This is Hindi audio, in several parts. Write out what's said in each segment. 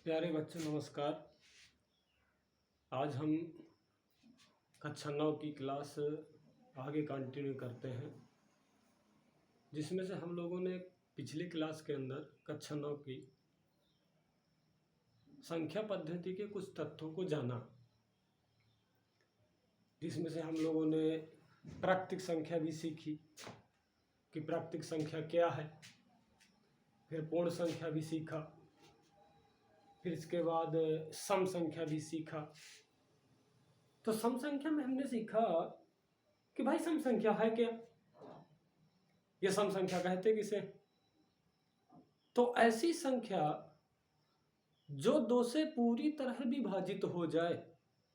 प्यारे बच्चों नमस्कार। आज हम कक्षा 9 की क्लास आगे कंटिन्यू करते हैं, जिसमें से हम लोगों ने पिछली क्लास के अंदर कक्षा 9 की संख्या पद्धति के कुछ तथ्यों को जाना, जिसमें से हम लोगों ने प्राकृतिक संख्या भी सीखी कि प्राकृतिक संख्या क्या है, फिर पूर्ण संख्या भी सीखा, फिर इसके बाद सम संख्या भी सीखा। तो सम संख्या में हमने सीखा कि भाई सम संख्या है क्या, ये सम संख्या कहते किसे। तो ऐसी संख्या जो 2 से पूरी तरह विभाजित हो जाए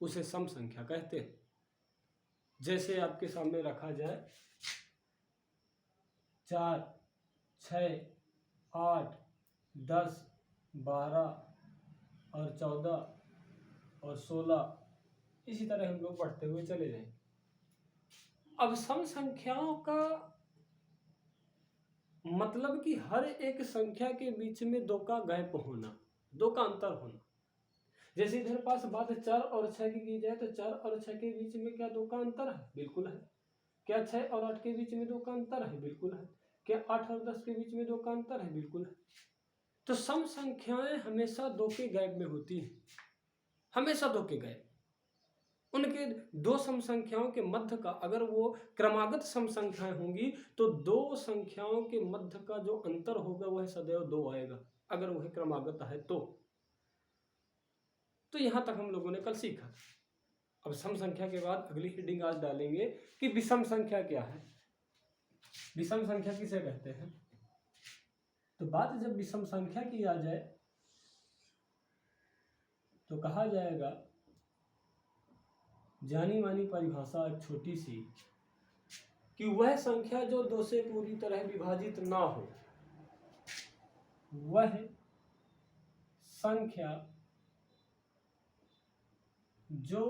उसे सम संख्या कहते हैं। जैसे आपके सामने रखा जाए 4, 6, 8, 10, 12 और 14 और 16, इसी तरह हम लोग बढ़ते हुए चले जाएं। अब सम संख्याओं का मतलब कि हर एक संख्या के बीच में 2 का गैप होना, 2 का अंतर होना। जैसे इधर पास बात 4 और 6 की जाए तो 4 और 6 के बीच में क्या 2 का अंतर है? बिल्कुल है। क्या 6 और 8 के बीच में 2 का अंतर है? बिल्कुल है। क्या 8 और 10 के बीच में 2 का अंतर है? बिल्कुल है। तो सम संख्याएं हमेशा 2 के गैप में होती हैं, हमेशा 2 के गैप। उनके 2 सम संख्याओं के मध्य का, अगर वो क्रमागत सम संख्याएं होंगी तो 2 संख्याओं के मध्य का जो अंतर होगा वह सदैव 2 आएगा, अगर वह क्रमागत है तो यहां तक हम लोगों ने कल सीखा। अब सम संख्या के बाद अगली हेडिंग आज डालेंगे कि विषम संख्या क्या है। विषम संख्या किसे कहते हैं? तो बात जब विषम संख्या की आ जाए तो कहा जाएगा, जानी मानी परिभाषा एक छोटी सी, कि वह संख्या जो 2 से पूरी तरह विभाजित ना हो, वह संख्या जो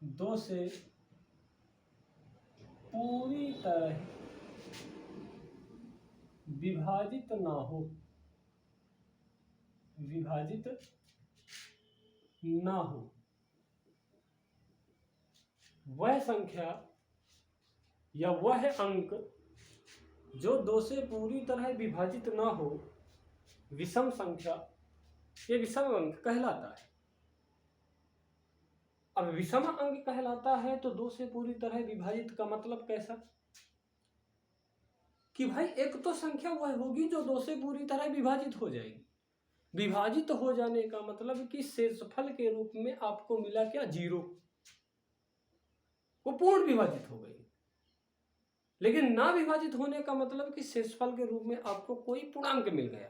2 से पूरी तरह विभाजित ना हो, विभाजित ना हो, वह संख्या या वह अंक जो 2 से पूरी तरह विभाजित ना हो, विषम संख्या, ये विषम अंक कहलाता है। अब विषम अंक कहलाता है तो 2 से पूरी तरह विभाजित का मतलब कैसा? कि भाई एक तो संख्या वह होगी जो 2 से पूरी तरह विभाजित हो जाएगी। विभाजित हो जाने का मतलब कि शेषफल के रूप में आपको मिला क्या? 0। वो पूर्ण विभाजित हो गई। लेकिन ना विभाजित होने का मतलब कि शेषफल के रूप में आपको कोई पूर्णांक मिल गया,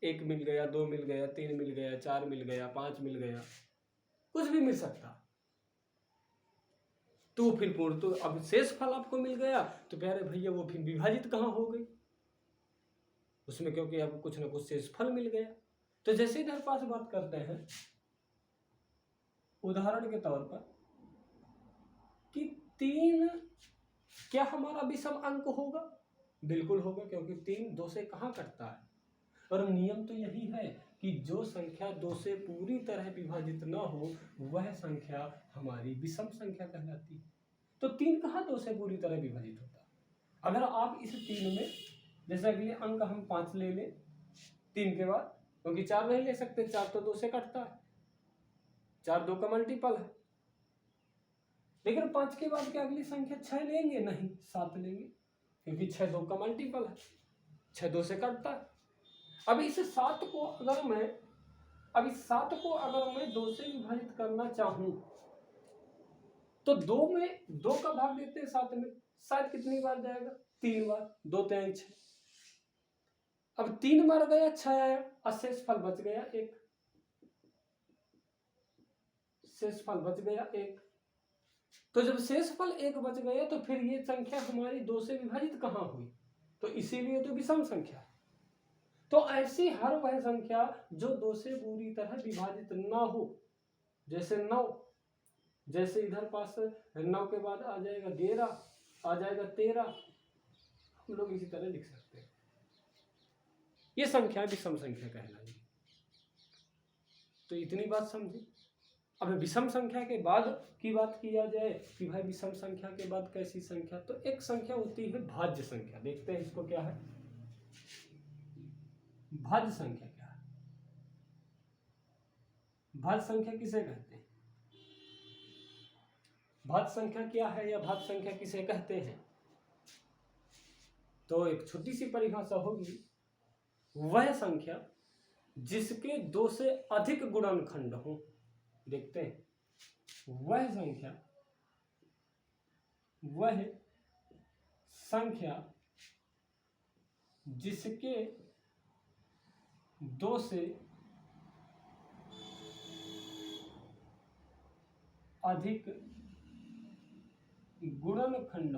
1 मिल गया, 2 मिल गया, 3 मिल गया, 4 मिल गया, 5 मिल गया, कुछ भी मिल सकता। तो फिर पूर्ण, तो अब शेषफल आपको मिल गया तो प्यारे भैया वो फिर विभाजित कहाँ हो गई उसमें, क्योंकि आपको कुछ ना कुछ शेषफल मिल गया। तो जैसे इधर पास बात करते हैं उदाहरण के तौर पर कि 3 क्या हमारा विषम अंक होगा? बिल्कुल होगा, क्योंकि 3 2 से कहाँ कटता है। और नियम तो यही है कि जो संख्या 2 से पूरी तरह विभाजित ना हो वह संख्या हमारी विषम संख्या कहलाती है। तो 3 कहाँ 2 से पूरी तरह विभाजित होता? अगर आप इस 3 में, जैसे अगले अंक हम 5 ले लें 3 के बाद, क्योंकि 4 नहीं ले सकते, 4 तो 2 से कटता है, 4 2 का मल्टीपल है। लेकिन 5 के बाद क्या अगली संख्या 6 लेंगे? नहीं, 7 लेंगे, क्योंकि 6 2 का मल्टीपल है, 6 2 से कटता है। अब इस 7 को अगर मैं 2 से विभाजित करना चाहूं तो 2 में 2 का भाग देते हैं 7 में, शायद कितनी बार जाएगा? 3 बार, 2 3 6। अब 3 बार गया, 6 आया, शेषफल बच गया 1, शेषफल बच गया 1। तो जब शेषफल 1 बच गया तो फिर ये संख्या हमारी 2 से विभाजित कहाँ हुई? तो इसीलिए तो विषम संख्या। तो ऐसी हर वह संख्या जो 2 से पूरी तरह विभाजित ना हो, जैसे 9, जैसे इधर पास 9 के बाद आ जाएगा 11, आ जाएगा 13, हम लोग इसी तरह लिख सकते हैं। ये संख्या विषम संख्या कहलाएगी। तो इतनी बात समझी। अब विषम संख्या के बाद की बात किया जाए कि भाई विषम संख्या के बाद कैसी संख्या, तो एक संख्या होती है भाज्य संख्या। देखते हैं इसको क्या है, भाज्य संख्या क्या है। भाज्य संख्या किसे कहते हैं, भाज्य संख्या क्या है या भाज्य संख्या किसे कहते हैं? तो एक छोटी सी परिभाषा होगी, वह संख्या जिसके दो से अधिक गुणनखंड हो। देखते हैं, वह संख्या जिसके दो से अधिक गुणनखंड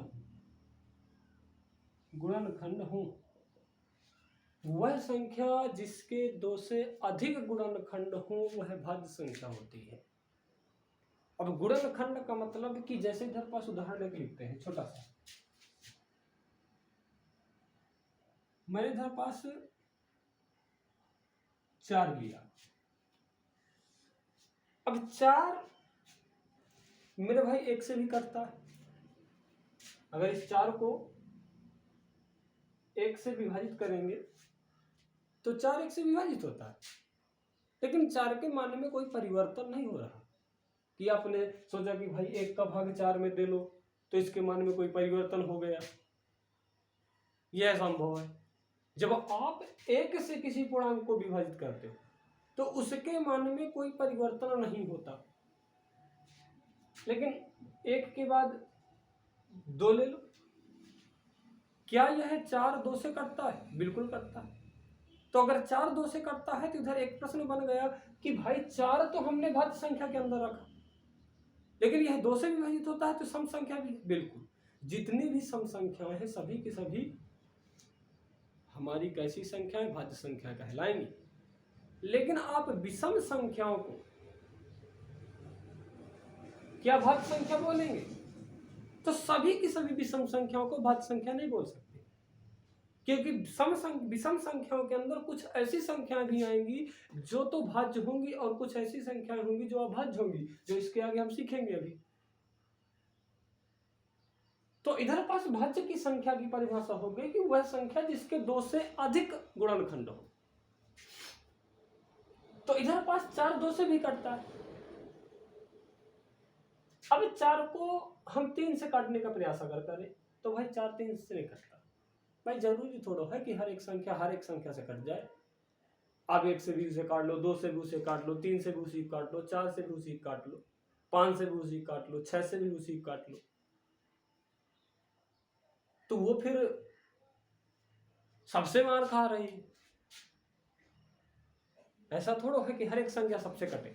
हो, वह संख्या जिसके दो से अधिक गुणनखंड हो वह भाज्य संख्या होती है। अब गुणनखंड का मतलब कि जैसे इधर पास उदाहरण लिखते हैं छोटा सा, मैंने इधर पास 4 लिया। अब 4 मेरे भाई 1 से भी कटता है। अगर इस 4 को 1 से विभाजित करेंगे तो 4 1 से विभाजित होता है, लेकिन 4 के मान में कोई परिवर्तन नहीं हो रहा कि आपने सोचा कि भाई 1 का भाग 4 में दे लो तो इसके मान में कोई परिवर्तन हो गया। यह संभव है। जब आप 1 से किसी पूर्णांक को विभाजित करते हो तो उसके मान में कोई परिवर्तन नहीं होता, लेकिन 1 के बाद 2 ले लो। क्या यह 4 2 से कटता है? बिल्कुल कटता है। तो अगर 4 2 से कटता है तो इधर एक प्रश्न बन गया कि भाई 4 तो हमने भाज्य संख्या के अंदर रखा, लेकिन यह 2 से विभाजित होता है तो सम संख्या भी। बिल्कुल, जितनी भी सम संख्याएं हैं सभी की सभी हमारी कैसी संख्याएं? भाज्य संख्या कहलाएंगी। लेकिन आप विषम संख्याओं को क्या भाज्य संख्या बोलेंगे? तो सभी की सभी विषम संख्याओं को भाज्य संख्या नहीं बोल सकते, क्योंकि विषम संख्याओं के अंदर कुछ ऐसी संख्याएं भी आएंगी जो तो भाज्य होंगी और कुछ ऐसी संख्याएं होंगी जो अभाज्य होंगी, जो इसके आगे हम सीखेंगे अभी। तो इधर पास भाज्य की संख्या की परिभाषा हो गई कि वह संख्या जिसके 2 से अधिक गुणनखंड हो। तो इधर पास 4 2 से भी कटता है। अब 4 को हम 3 से काटने का प्रयास अगर करें तो भाई 4 3 से नहीं कटता। भाई जरूरी थोड़ा है कि हर एक संख्या से कट जाए। आप 1 से भी उसे काट लो, 2 से भी उसे काट लो, 3 से भी उसी काट लो, 4 से भी उसी काट लो, 5 से भी उसी काट लो, 6 से भी उसी काट लो, तो वो फिर सबसे मार खा रही है। ऐसा थोड़ा है कि हर एक संख्या सबसे कटे,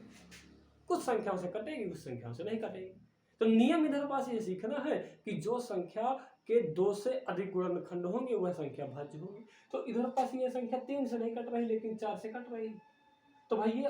कुछ संख्याओं से कटेगी, कुछ संख्याओं से नहीं कटेगी। तो नियम इधर पास ये सीखना है कि जो संख्या के 2 से अधिक गुणनखंड होंगे वह संख्या भाज्य होगी। तो इधर पास ये संख्या 3 से नहीं कट रही लेकिन 4 से कट रही, तो भाई ये